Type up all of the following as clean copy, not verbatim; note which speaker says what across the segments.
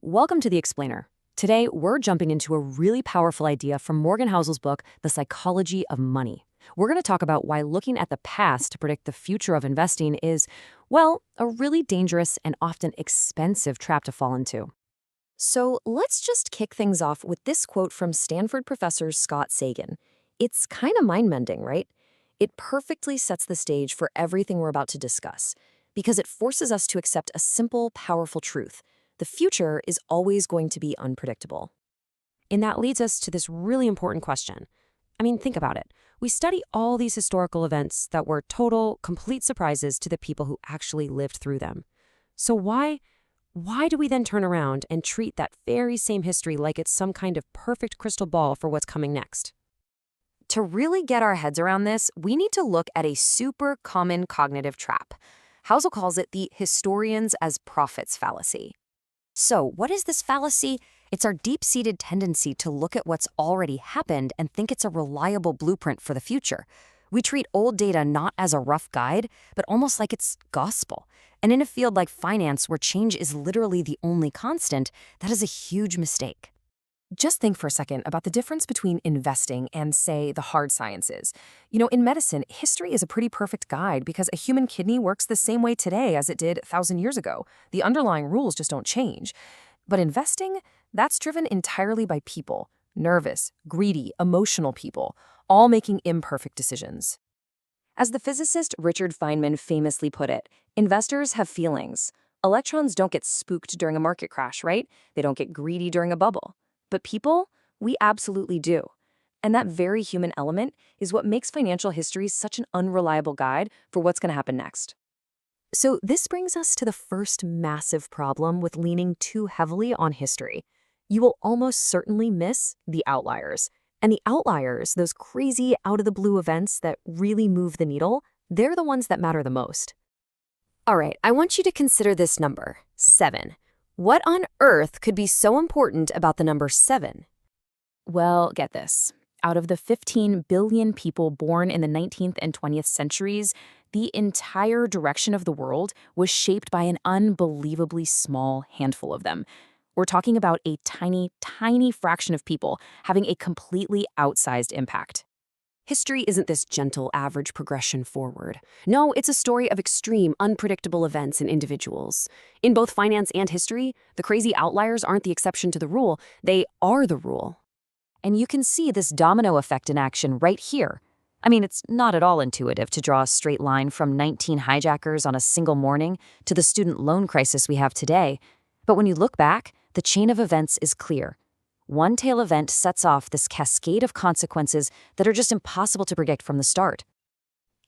Speaker 1: Welcome to The Explainer. Today, we're jumping into a really powerful idea from Morgan Housel's book, The Psychology of Money. We're going to talk about why looking at the past to predict the future of investing is, well, a really dangerous and often expensive trap to fall into. So let's just kick things off with this quote from Stanford professor Scott Sagan. It's kind of mind-bending, right? It perfectly sets the stage for everything we're about to discuss, because it forces us to accept a simple, powerful truth. The future is always going to be unpredictable. And that leads us to this really important question. Think about it. We study all these historical events that were total, complete surprises to the people who actually lived through them. So why do we then turn around and treat that very same history like it's some kind of perfect crystal ball for what's coming next? To really get our heads around this, we need to look at a super common cognitive trap. Housel calls it the historians as prophets fallacy. So, what is this fallacy? It's our deep-seated tendency to look at what's already happened and think it's a reliable blueprint for the future. We treat old data not as a rough guide, but almost like it's gospel. And in a field like finance, where change is literally the only constant, that is a huge mistake. Just think for a second about the difference between investing and, say, the hard sciences. In medicine, history is a pretty perfect guide because a human kidney works the same way today as it did 1,000 years ago. The underlying rules just don't change. But investing, that's driven entirely by people, nervous, greedy, emotional people, all making imperfect decisions. As the physicist Richard Feynman famously put it, investors have feelings. Electrons don't get spooked during a market crash, right? They don't get greedy during a bubble. But people, we absolutely do. And that very human element is what makes financial history such an unreliable guide for what's going to happen next. So this brings us to the first massive problem with leaning too heavily on history. You will almost certainly miss the outliers. And the outliers, those crazy out-of-the-blue events that really move the needle, they're the ones that matter the most. All right, I want you to consider this number, 7. What on earth could be so important about the number 7? Well, get this. Out of the 15 billion people born in the 19th and 20th centuries, the entire direction of the world was shaped by an unbelievably small handful of them. We're talking about a tiny, tiny fraction of people having a completely outsized impact. History isn't this gentle, average progression forward. No, it's a story of extreme, unpredictable events and individuals. In both finance and history, the crazy outliers aren't the exception to the rule, they are the rule. And you can see this domino effect in action right here. It's not at all intuitive to draw a straight line from 19 hijackers on a single morning to the student loan crisis we have today. But when you look back, the chain of events is clear. One tail event sets off this cascade of consequences that are just impossible to predict from the start.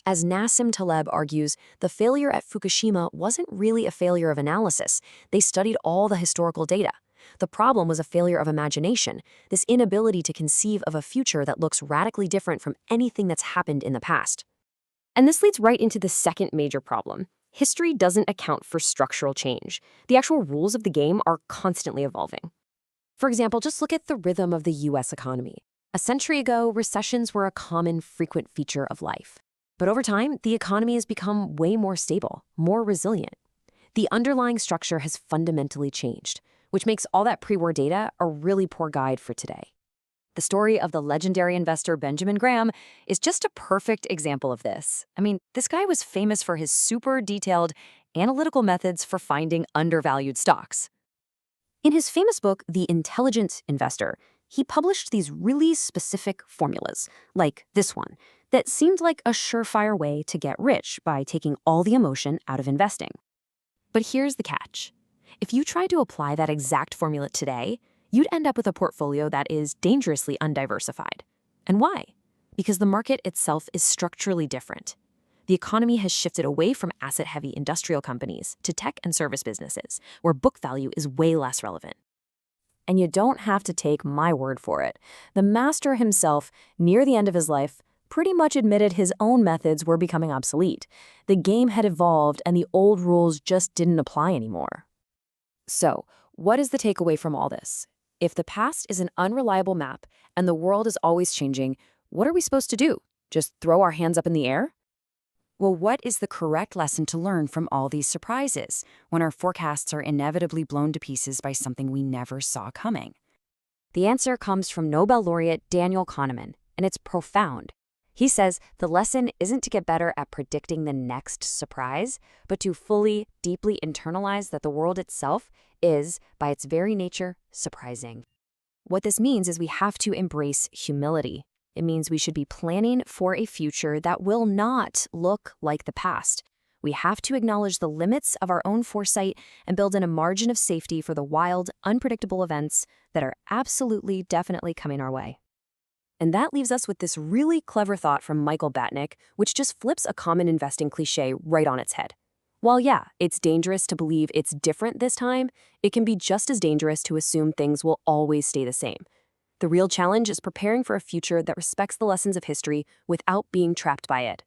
Speaker 1: As Nassim Taleb argues, the failure at Fukushima wasn't really a failure of analysis. They studied all the historical data. The problem was a failure of imagination, this inability to conceive of a future that looks radically different from anything that's happened in the past. And this leads right into the second major problem. History doesn't account for structural change. The actual rules of the game are constantly evolving. For example, just look at the rhythm of the U.S. economy. A century ago, recessions were a common, frequent feature of life. But over time, the economy has become way more stable, more resilient. The underlying structure has fundamentally changed, which makes all that pre-war data a really poor guide for today. The story of the legendary investor Benjamin Graham is just a perfect example of this. This guy was famous for his super detailed analytical methods for finding undervalued stocks. In his famous book, The Intelligent Investor, he published these really specific formulas, like this one, that seemed like a surefire way to get rich by taking all the emotion out of investing. But here's the catch. If you tried to apply that exact formula today, you'd end up with a portfolio that is dangerously undiversified. And why? Because the market itself is structurally different. The economy has shifted away from asset-heavy industrial companies to tech and service businesses, where book value is way less relevant. And you don't have to take my word for it. The master himself, near the end of his life, pretty much admitted his own methods were becoming obsolete. The game had evolved and the old rules just didn't apply anymore. So, what is the takeaway from all this? If the past is an unreliable map and the world is always changing, what are we supposed to do? Just throw our hands up in the air?
Speaker 2: Well, what is the correct lesson to learn from all these surprises when our forecasts are inevitably blown to pieces by something we never saw coming?
Speaker 1: The answer comes from Nobel laureate Daniel Kahneman, and it's profound. He says the lesson isn't to get better at predicting the next surprise, but to fully, deeply internalize that the world itself is, by its very nature, surprising. What this means is we have to embrace humility. It means we should be planning for a future that will not look like the past. We have to acknowledge the limits of our own foresight and build in a margin of safety for the wild, unpredictable events that are absolutely, definitely coming our way. And that leaves us with this really clever thought from Michael Batnick, which just flips a common investing cliche right on its head. While yeah, it's dangerous to believe it's different this time, it can be just as dangerous to assume things will always stay the same. The real challenge is preparing for a future that respects the lessons of history without being trapped by it.